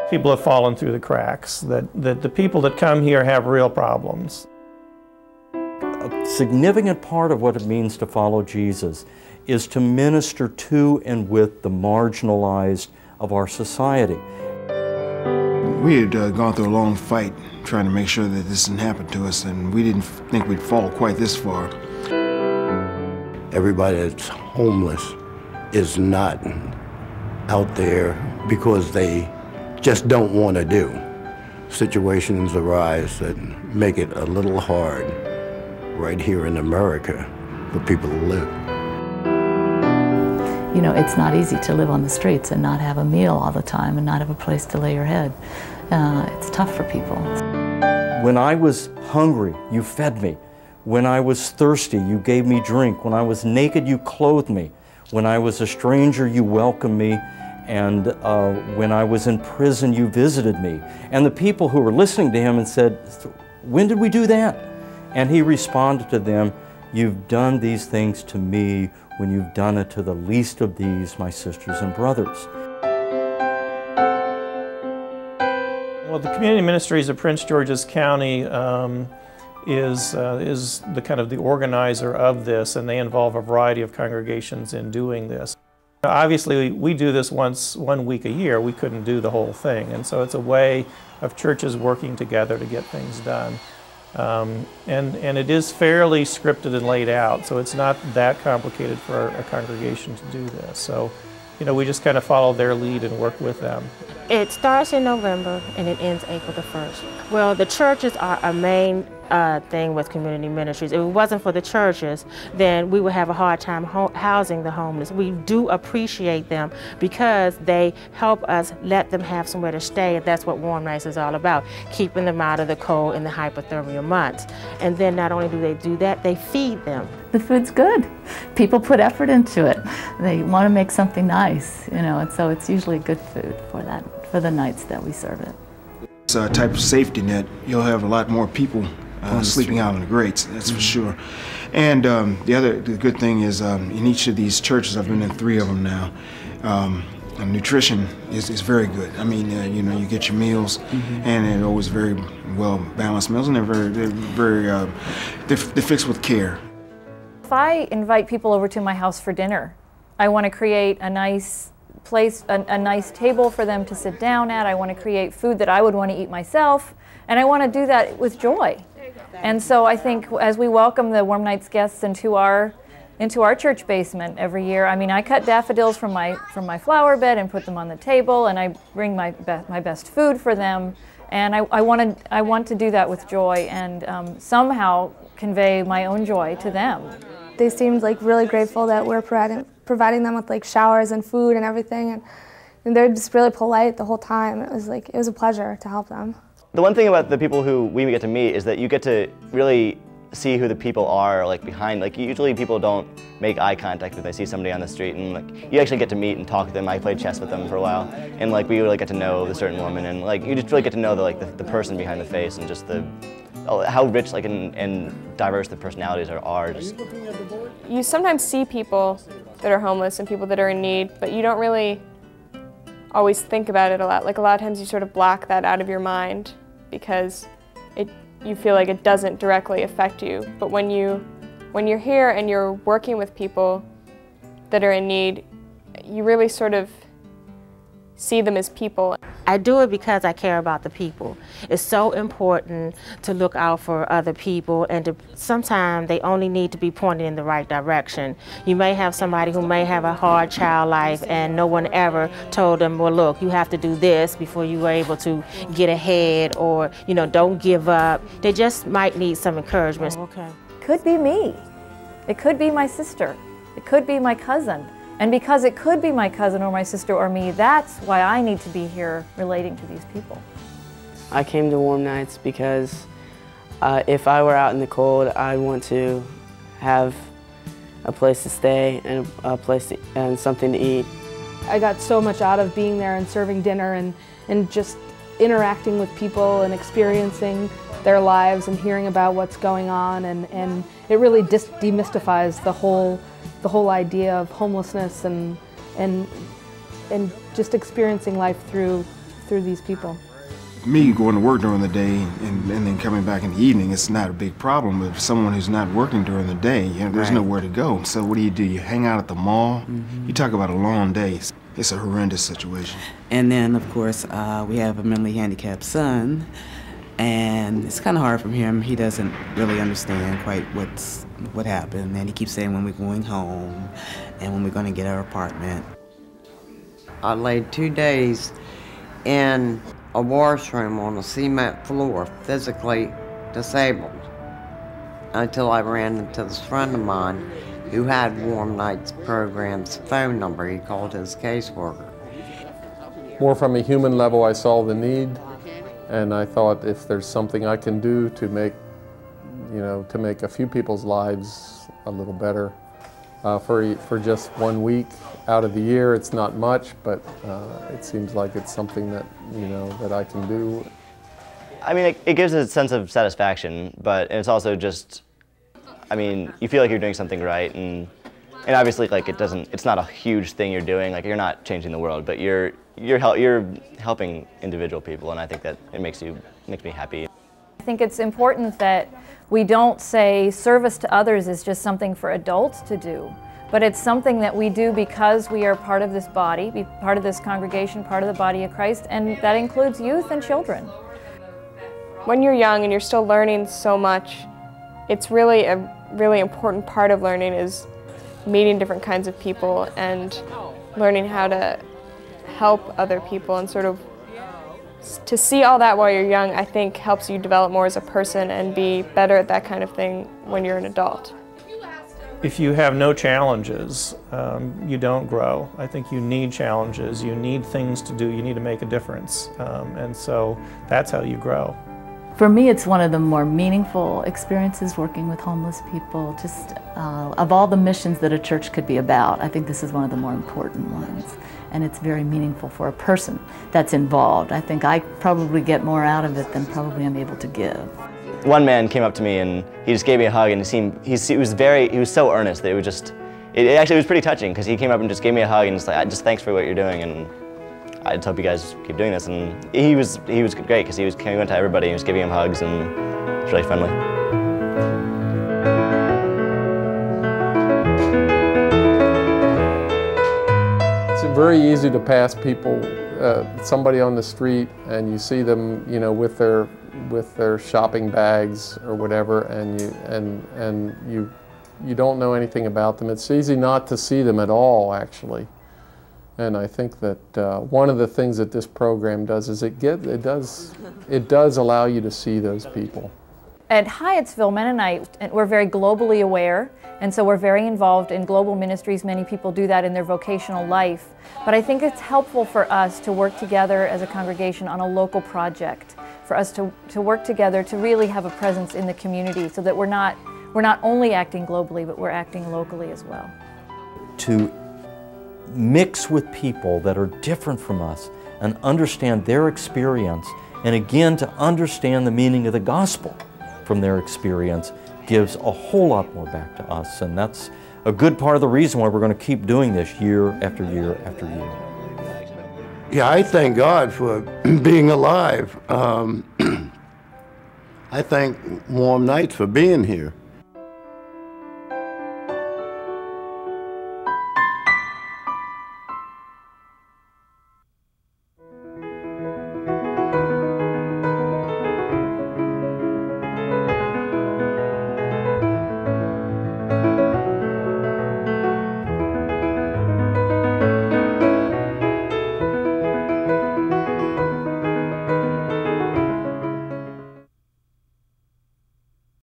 People have fallen through the cracks, that the people that come here have real problems. A significant part of what it means to follow Jesus is to minister to and with the marginalized of our society. We had gone through a long fight trying to make sure that this didn't happen to us, and we didn't think we'd fall quite this far. Everybody that's homeless is not out there because they just don't want to do. Situations arise that make it a little hard right here in America for people to live. You know, it's not easy to live on the streets and not have a meal all the time and not have a place to lay your head. It's tough for people. When I was hungry, you fed me. When I was thirsty, you gave me drink. When I was naked, you clothed me. When I was a stranger, you welcomed me. And when I was in prison, you visited me. And the people who were listening to him and said, when did we do that? And he responded to them, you've done these things to me when you've done it to the least of these, my sisters and brothers. Well, the Community Ministries of Prince George's County is the kind of the organizer of this, and they involve a variety of congregations in doing this. Obviously, we do this one week a year. We couldn't do the whole thing, and so it's a way of churches working together to get things done. And it is fairly scripted and laid out, so it's not that complicated for a congregation to do this. So, you know, we just kind of follow their lead and work with them. It starts in November and it ends April the 1st. Well, the churches are a main thing with community ministries. If it wasn't for the churches, then we would have a hard time housing the homeless. We do appreciate them because they help us let them have somewhere to stay, and that's what Warm Nights is all about, keeping them out of the cold in the hypothermia months. And then not only do they do that, they feed them. The food's good. People put effort into it. They want to make something nice, you know, and so it's usually good food for the nights that we serve it. It's a type of safety net. You'll have a lot more people sleeping out on the grates, that's for sure. And the good thing is in each of these churches, I've been in 3 of them now, nutrition is very good. I mean, you know, you get your meals, and they're always very well balanced meals, and they're fixed with care. If I invite people over to my house for dinner, I want to create a nice place, a nice table for them to sit down at. I want to create food that I would want to eat myself, and I want to do that with joy. And so I think as we welcome the Warm Nights guests into our church basement every year, I mean, I cut daffodils from my flower bed and put them on the table, and I bring my best food for them, and I want to do that with joy and somehow convey my own joy to them. They seemed like really grateful that we're providing them with like showers and food and everything, and they're just really polite the whole time. It was a pleasure to help them. The one thing about the people who we get to meet is that you get to really see who the people are like behind. Like usually people don't make eye contact if they see somebody on the street, and like you actually get to meet and talk to them. I played chess with them for a while, and like we really get to know the certain woman, and like you just really get to know the person behind the face and just how rich and diverse the personalities are. You sometimes see people that are homeless and people that are in need, but you don't really always think about it a lot. Like a lot of times you sort of block that out of your mind because you feel like it doesn't directly affect you. But when you're here and you're working with people that are in need, you really sort of see them as people. I do it because I care about the people. It's so important to look out for other people, and sometimes they only need to be pointed in the right direction. You may have somebody who may have a hard child life and no one ever told them, well look, you have to do this before you were able to get ahead, or you know, don't give up. They just might need some encouragement. Oh, okay. Could be me. It could be my sister. It could be my cousin. And because it could be my cousin or my sister or me, that's why I need to be here relating to these people. I came to Warm Nights because if I were out in the cold, I want to have a place to stay and a place and something to eat. I got so much out of being there and serving dinner and just interacting with people and experiencing their lives and hearing about what's going on, and it really demystifies the whole idea of homelessness and just experiencing life through through these people. Me going to work during the day and then coming back in the evening, it's not a big problem. But for someone who's not working during the day, you know, there's nowhere to go. So what do? You hang out at the mall? You talk about a long day. It's a horrendous situation. And then, of course, we have a mentally handicapped son, and it's kind of hard for him. He doesn't really understand quite what happened, and he keeps saying when we're going home and when we're going to get our apartment. I laid 2 days in a washroom on a cement floor, physically disabled, until I ran into this friend of mine who had Warm Nights program's phone number. He called his caseworker. More from a human level, I saw the need, and I thought if there's something I can do to make, to make a few people's lives a little better. For just 1 week out of the year, it's not much, but it seems like it's something that, that I can do. I mean, it gives a sense of satisfaction, but it's also just, I mean, you feel like you're doing something right, and obviously, like, it's not a huge thing you're doing. Like, you're not changing the world, but you're helping individual people, and I think that it makes me happy. I think it's important that we don't say service to others is just something for adults to do, but it's something that we do because we are part of this body, be part of this congregation, part of the body of Christ, and that includes youth and children. When you're young and you're still learning so much, it's really a really important part of learning is meeting different kinds of people and learning how to help other people, and sort of to see all that while you're young, I think helps you develop more as a person and be better at that kind of thing when you're an adult. If you have no challenges, you don't grow. I think you need challenges, you need things to do, you need to make a difference, and so that's how you grow. For me, it's one of the more meaningful experiences working with homeless people. Just of all the missions that a church could be about, I think this is one of the more important ones. And it's very meaningful for a person that's involved. I think I probably get more out of it than probably I'm able to give. One man came up to me and he just gave me a hug, and he was so earnest that it actually was pretty touching, because he came up and just gave me a hug and just thanks for what you're doing, and I just hope you guys keep doing this. And he was great, because he went to everybody and he was giving them hugs, and it was really friendly. It's very easy to pass people, somebody on the street, and you see them, with their shopping bags or whatever, and you don't know anything about them. It's easy not to see them at all, actually. And I think that one of the things that this program does is it does allow you to see those people. At Hyattsville Mennonite, we're very globally aware, and so we're very involved in global ministries. Many people do that in their vocational life. But I think it's helpful for us to work together as a congregation on a local project, for us to work together to really have a presence in the community, so that we're not only acting globally, but we're acting locally as well. To mix with people that are different from us and understand their experience, and again to understand the meaning of the gospel from their experience, gives a whole lot more back to us, and that's a good part of the reason why we're going to keep doing this year after year after year. Yeah, I thank God for being alive. I thank Warm Nights for being here.